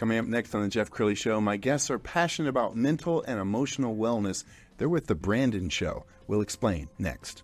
Coming up next on the Jeff Crilley Show, my guests are passionate about mental and emotional wellness. They're with The Brandon Show. We'll explain next.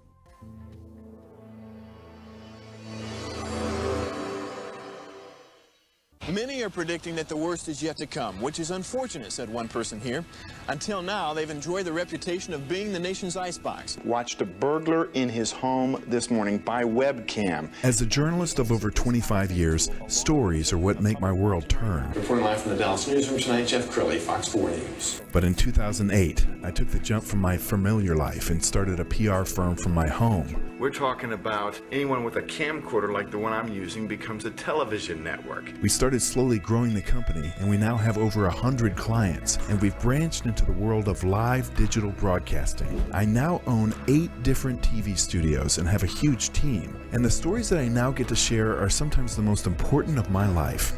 Many are predicting that the worst is yet to come, which is unfortunate, said one person here. Until now, they've enjoyed the reputation of being the nation's icebox. Watched a burglar in his home this morning by webcam. As a journalist of over 25 years, stories are what make my world turn. Reporting live from the Dallas newsroom tonight, Jeff Crilley, Fox 4 News. But in 2008, I took the jump from my familiar life and started a PR firm from my home. We're talking about anyone with a camcorder like the one I'm using becomes a television network. We started slowly growing the company, and we now have over 100 clients, and we've branched into the world of live digital broadcasting. I now own 8 different TV studios and have a huge team, and the stories that I now get to share are sometimes the most important of my life.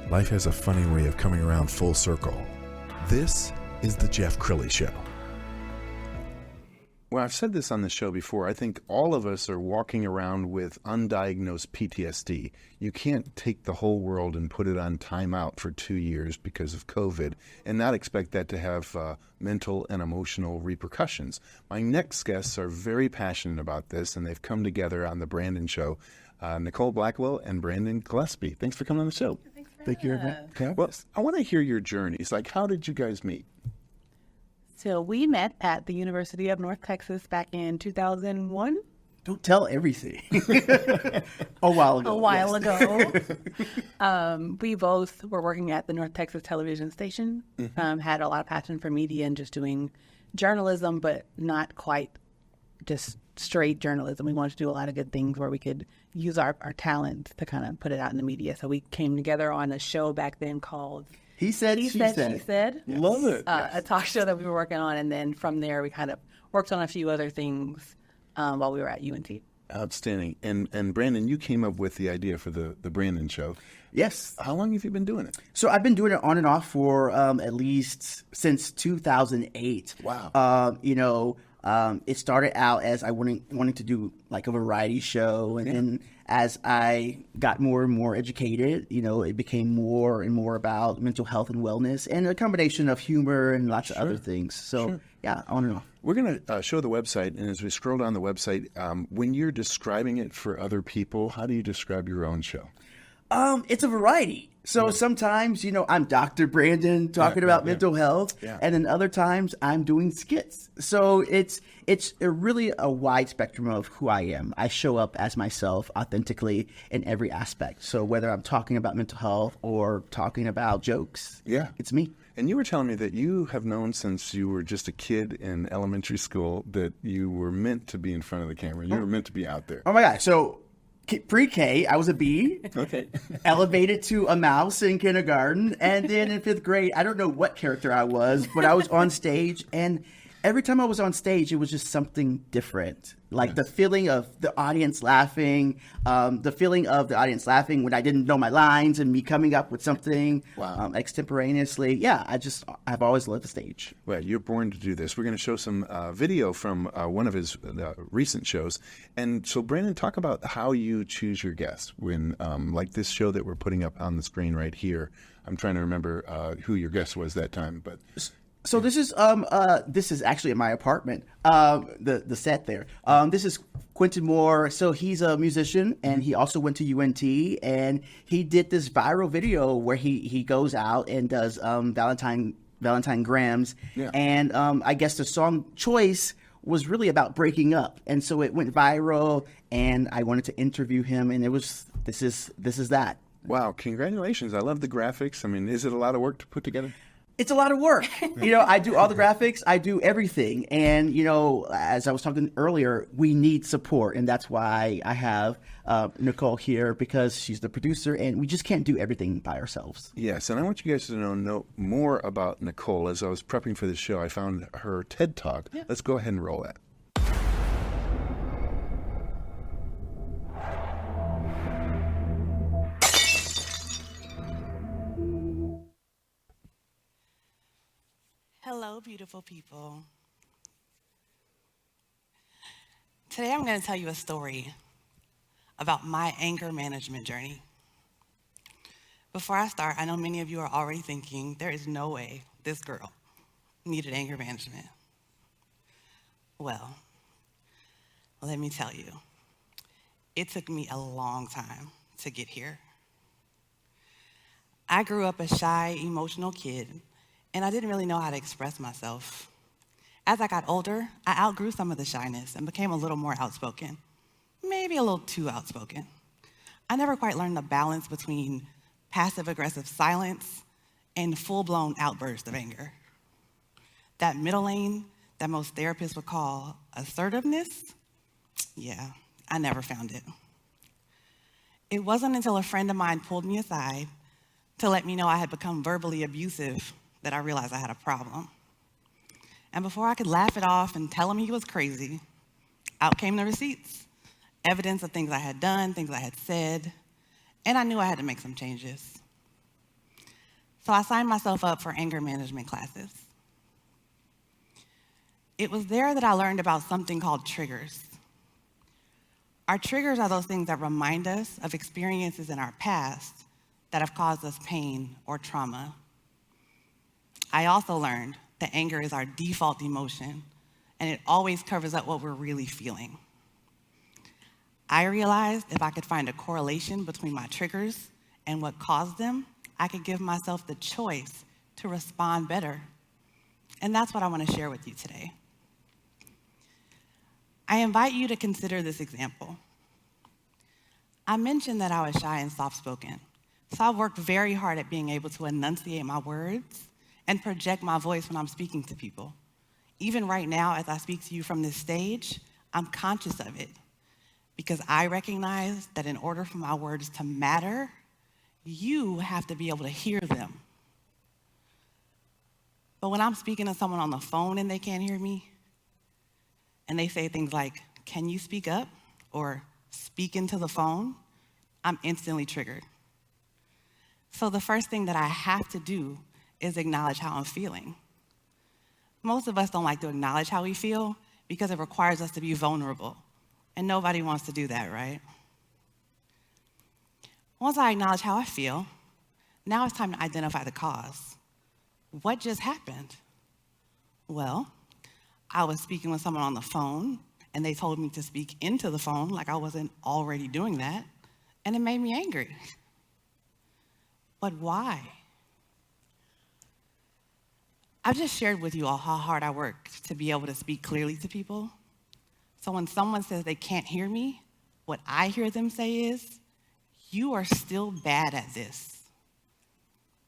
Life has a funny way of coming around full circle. This is the Jeff Crilley Show. Well, I've said this on the show before. I think all of us are walking around with undiagnosed PTSD. You can't take the whole world and put it on timeout for 2 years because of COVID and not expect that to have mental and emotional repercussions. My next guests are very passionate about this, and they've come together on The Brandon Show. Nicole Blackwell and Brandon Gillespie. Thanks for coming on the show. Thank you. Well, I want to hear your journeys. Like, how did you guys meet? So we met at the University of North Texas back in 2001. Don't tell everything. A while ago. A while ago. We both were working at the North Texas television station, had a lot of passion for media and just doing journalism, but not quite just straight journalism. We wanted to do a lot of good things where we could use our talent to kind of put it out in the media. So we came together on a show back then called He said, She Said. Yes. Love it. A talk show that we were working on. And then from there, we kind of worked on a few other things while we were at UNT. Outstanding. And Brandon, you came up with the idea for the Brandon Show. Yes. How long have you been doing it? So I've been doing it on and off for at least since 2008. Wow. It started out as I wanting to do like a variety show. And then as I got more and more educated, it became more and more about mental health and wellness and a combination of humor and lots of other things. So, on and off. We're going to show the website. And as we scroll down the website, when you're describing it for other people, how do you describe your own show? It's a variety. So sometimes, I'm Dr. Brandon talking about mental health, and then other times I'm doing skits. So it's really a wide spectrum of who I am. I show up as myself authentically in every aspect. So whether I'm talking about mental health or talking about jokes, it's me. And you were telling me that you have known since you were just a kid in elementary school that you were meant to be in front of the camera. You were meant to be out there. Oh my gosh. So pre-K, I was a bee. Okay. Elevated to a mouse in kindergarten. And then in 5th grade, I don't know what character I was, but I was on stage. And every time I was on stage, it was just something different. Like the feeling of the audience laughing, when I didn't know my lines and me coming up with something extemporaneously. I've always loved the stage. Well, you're born to do this. We're going to show some video from one of his recent shows. And so, Brandon, talk about how you choose your guests when, like this show that we're putting up on the screen right here. I'm trying to remember who your guest was that time, but... So this is actually in my apartment, the set there. This is Quentin Moore. So he's a musician and he also went to UNT, and he did this viral video where he goes out and does Valentine Grams. Yeah. And I guess the song choice was really about breaking up. And so it went viral, and I wanted to interview him, and this is that. Wow, congratulations. I love the graphics. I mean, is it a lot of work to put together? It's a lot of work. I do all the graphics. I do everything. And, as I was talking earlier, we need support. And that's why I have Nicole here, because she's the producer, and we just can't do everything by ourselves. Yes. And I want you guys to know more about Nicole. As I was prepping for this show, I found her TED Talk. Yeah. Let's go ahead and roll that. Hello, beautiful people. Today I'm going to tell you a story about my anger management journey. Before I start, I know many of you are already thinking, there is no way this girl needed anger management. Well, let me tell you, it took me a long time to get here. I grew up a shy, emotional kid, and I didn't really know how to express myself. As I got older, I outgrew some of the shyness and became a little more outspoken, maybe a little too outspoken. I never quite learned the balance between passive-aggressive silence and full-blown outbursts of anger. That middle lane that most therapists would call assertiveness, yeah, I never found it. It wasn't until a friend of mine pulled me aside to let me know I had become verbally abusive that I realized I had a problem. And before I could laugh it off and tell him he was crazy, out came the receipts, evidence of things I had done, things I had said, and I knew I had to make some changes. So I signed myself up for anger management classes. It was there that I learned about something called triggers. Our triggers are those things that remind us of experiences in our past that have caused us pain or trauma. I also learned that anger is our default emotion, and it always covers up what we're really feeling. I realized if I could find a correlation between my triggers and what caused them, I could give myself the choice to respond better. And that's what I want to share with you today. I invite you to consider this example. I mentioned that I was shy and soft-spoken, so I've worked very hard at being able to enunciate my words and project my voice when I'm speaking to people. Even right now, as I speak to you from this stage, I'm conscious of it because I recognize that in order for my words to matter, you have to be able to hear them. But when I'm speaking to someone on the phone and they can't hear me, and they say things like, "Can you speak up?" or "speak into the phone," I'm instantly triggered. So the first thing that I have to do is acknowledge how I'm feeling. Most of us don't like to acknowledge how we feel because it requires us to be vulnerable, and nobody wants to do that, right? Once I acknowledge how I feel, now it's time to identify the cause. What just happened? Well, I was speaking with someone on the phone, and they told me to speak into the phone like I wasn't already doing that, and it made me angry. But why? I've just shared with you all how hard I work to be able to speak clearly to people. So when someone says they can't hear me, what I hear them say is, "You are still bad at this."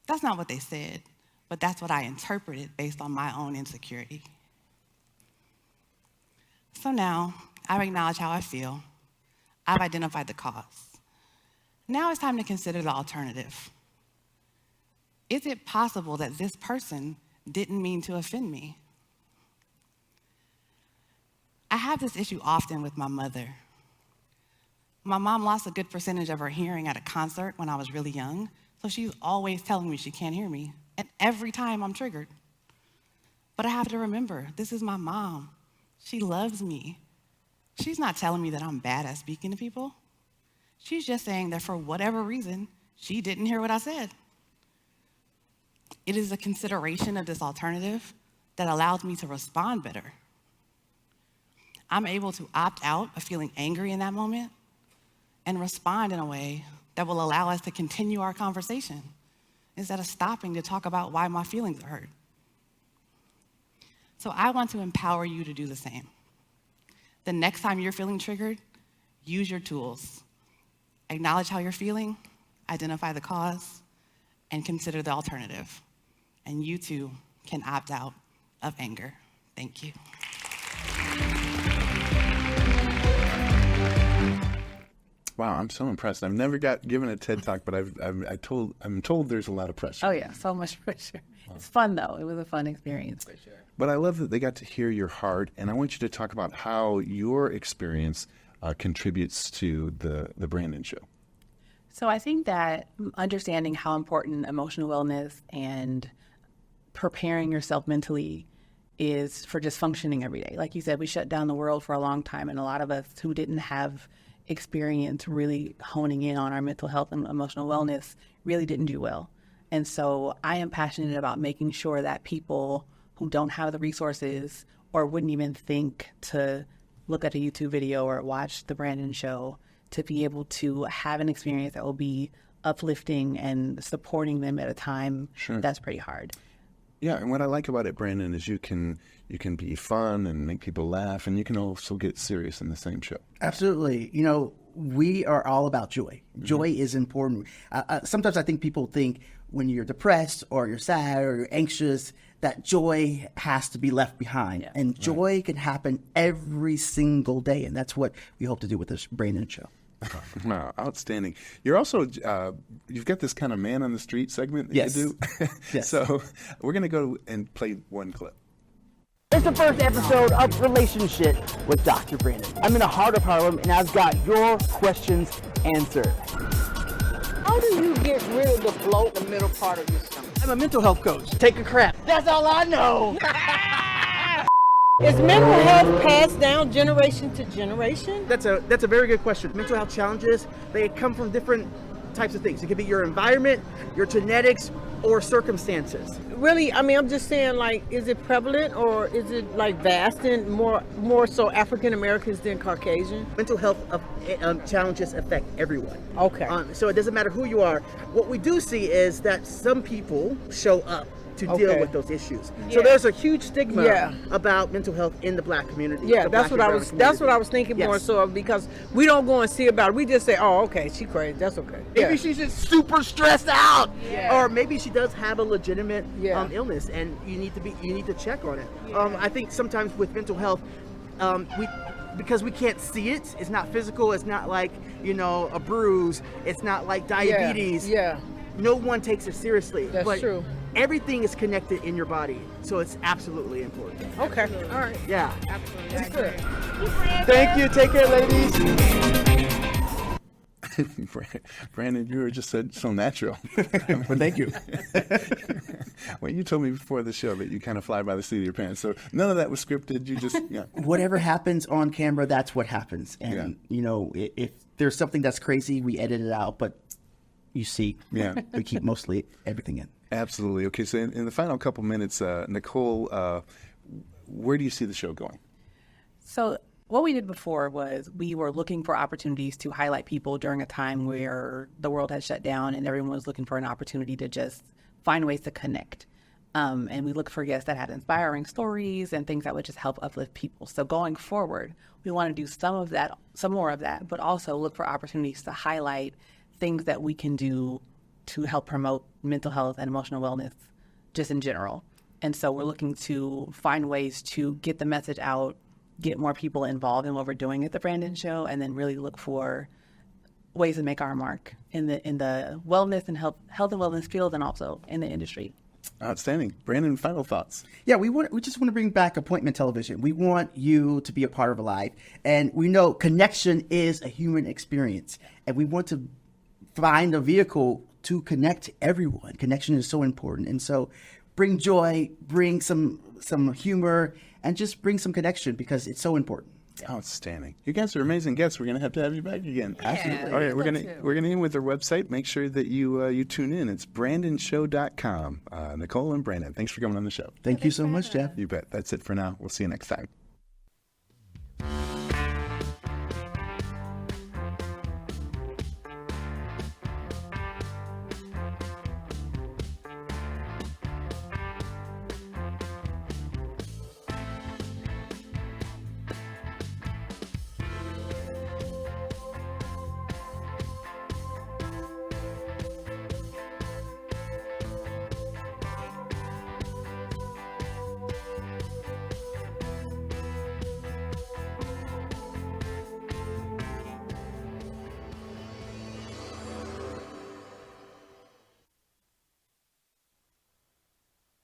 That's not what they said, but that's what I interpreted based on my own insecurity. So now, I've acknowledged how I feel. I've identified the cause. Now it's time to consider the alternative. Is it possible that this person didn't mean to offend me? I have this issue often with my mother. My mom lost a good percentage of her hearing at a concert when I was really young, so she's always telling me she can't hear me, and every time I'm triggered. But I have to remember, this is my mom. She loves me. She's not telling me that I'm bad at speaking to people. She's just saying that for whatever reason, she didn't hear what I said. It is a consideration of this alternative that allows me to respond better. I'm able to opt out of feeling angry in that moment and respond in a way that will allow us to continue our conversation instead of stopping to talk about why my feelings are hurt. So I want to empower you to do the same. The next time you're feeling triggered, use your tools. Acknowledge how you're feeling, identify the cause, and consider the alternative. And you too can opt out of anger. Thank you. Wow, I'm so impressed. I've never got given a TED Talk, but I'm told there's a lot of pressure. Oh yeah, so much pressure. It's fun though. It was a fun experience for sure. But I love that they got to hear your heart, and I want you to talk about how your experience contributes to the Brandon Show. So I think that understanding how important emotional wellness and preparing yourself mentally is for just functioning every day. Like you said, we shut down the world for a long time, and a lot of us who didn't have experience really honing in on our mental health and emotional wellness really didn't do well. And so I am passionate about making sure that people who don't have the resources or wouldn't even think to look at a YouTube video or watch the Brandon Show to be able to have an experience that will be uplifting and supporting them at a time that's pretty hard. Yeah, and what I like about it, Brandon, is you can be fun and make people laugh, and you can also get serious in the same show. Absolutely. You know, we are all about joy. Joy is important. Sometimes I think people think when you're depressed or you're sad or you're anxious, that joy has to be left behind. Yeah. And joy can happen every single day. And that's what we hope to do with this Brandon Show. Wow, outstanding. You're also, you've got this kind of man on the street segment that you do. Yes. So we're going to go and play one clip. It's the first episode of Relationship with Dr. Brandon. I'm in the heart of Harlem, and I've got your questions answered. How do you get rid of the bloat in the middle part of your stomach? I'm a mental health coach. Take a crap. That's all I know. Is mental health passed down generation to generation? That's a very good question. Mental health challenges, they come from different types of things. It could be your environment, your genetics, or circumstances. Really, I mean, I'm just saying, like, is it prevalent or is it like vast and more so African Americans than Caucasian? Mental health challenges affect everyone. Okay. So it doesn't matter who you are. What we do see is that some people show up to deal with those issues. So there's a huge stigma about mental health in the Black community. Yeah, that's what I was thinking more so, because we don't go and see about it. We just say, oh, okay, she crazy. That's okay. Maybe she's just super stressed out, or maybe she does have a legitimate illness, and you need to check on it. I think sometimes with mental health, because we can't see it, it's not physical. It's not like, a bruise. It's not like diabetes. Yeah. No one takes it seriously. That's true. Everything is connected in your body, so it's absolutely important. Okay, all right. Yeah. Absolutely. That's good. Thank you. Take care, ladies. Brandon, you were just so natural. Well, thank you. Well, you told me before the show that you kind of fly by the seat of your pants, so none of that was scripted. You just Whatever happens on camera, that's what happens. And if there's something that's crazy, we edit it out. But you see, we keep mostly everything in. Absolutely. Okay, so in the final couple minutes, Nicole, where do you see the show going? So what we did before was we were looking for opportunities to highlight people during a time where the world had shut down and everyone was looking for an opportunity to just find ways to connect. And we looked for guests that had inspiring stories and things that would just help uplift people. So going forward, we want to do some more of that, but also look for opportunities to highlight things that we can do to help promote mental health and emotional wellness just in general. And so we're looking to find ways to get the message out, get more people involved in what we're doing at the Brandon Show, and then really look for ways to make our mark in the wellness and health and wellness field, and also in the industry. Outstanding. Brandon, final thoughts. Yeah, we just want to bring back appointment television. We want you to be a part of a life. And we know connection is a human experience. And we want to find a vehicle to connect everyone. Connection is so important. And so bring joy, bring some humor, and just bring some connection, because it's so important. Outstanding. You guys are amazing guests. We're going to have you back again. Absolutely. All right, we're going to end with their website. Make sure that you tune in. It's brandonshow.com. Nicole and Brandon, thanks for coming on the show. Thank you so much, Jeff. You bet. That's it for now. We'll see you next time.